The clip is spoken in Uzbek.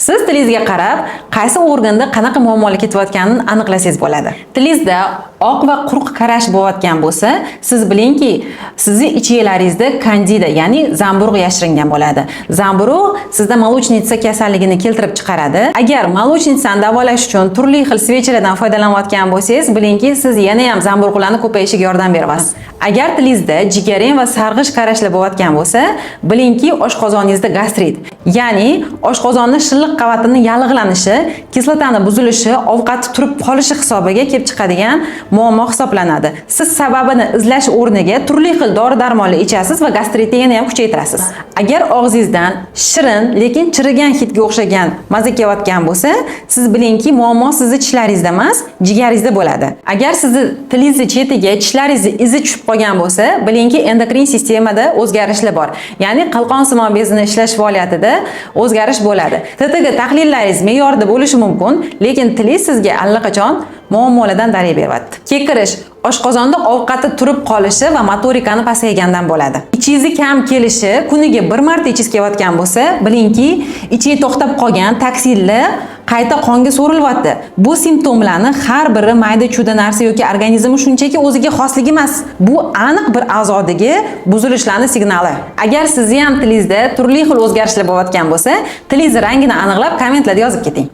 Siz tilingizga qarab, qaysi organda qanaqa muammolar ketayotganini aniqlasangiz bo'ladi. Tilingizda oq va quruq qarash bo'layotgan bo'lsa, siz bilingki, sizning ichinglaringizda kandida, ya'ni zamburug' yashiringan bo'ladi. Zamburug' sizda молочница kasalligini keltirib chiqaradi. Agar молочницani davolash uchun turli xil svechlardan foydalanayotgan bo'lsangiz, bilingki, siz yana ham zamburug'larning ko'payishiga yordam beryapsiz. Agar tilingizda jigarrang va sarg'ish qarashlar bo'layotgan bo'lsa, bilingki, oshqozoningizda gastrit, ya'ni oshqozonning shilliq qavatining yallig'lanishi, kislotani buzilishi, ovqat turib qolishi hisobiga kelib chiqadigan muammo hisoblanadi. Siz sababini izlash o'rniga turli xil dori-darmonlar ichasiz va gastritni yana ham kuchaytirasiz. Agar og'zingizdan shirin, lekin chirigan hidga o'xshagan maza kelayotgan bo'lsa, siz bilingki, muammo sizning tishlaringizda emas, jigaringizda bo'ladi. Agar sizni tilingizni chetiga tishlaringizni izi tushib qolgan bo'lsa, bilingki, endokrin sistemada o'zgarishlar bor. Ya'ni qalqonsimon bezning ishlash faoliyatida o'zgarish bo'ladi. TTG tahlillaringiz me'yorida bo'lishi mumkin, lekin tilingiz sizga allaqachon muammolardan darak beryapti. Kekirish oshqozonda ovqati turib qolishi va motorikani pasaygandan bo'ladi. Ichingizni kam kelishi, kuniga bir marta ichingiz kelayotgan bo'lsa, bilingki, ichingiz to'xtab qolgan toksinlar qayta qonga so'rilyapti. Bu simptomlarni har biri mayda-chuda narsa yoki organizmi shunchaki o'ziga xosligi emas. Bu aniq bir a'zodagi buzilishlarning signali. Agar sizni ham tilingizda turli xil o'zgarishlar bo'layotgan bo'lsa, tilingiz rangini aniqlab kommentlarda yozib keting.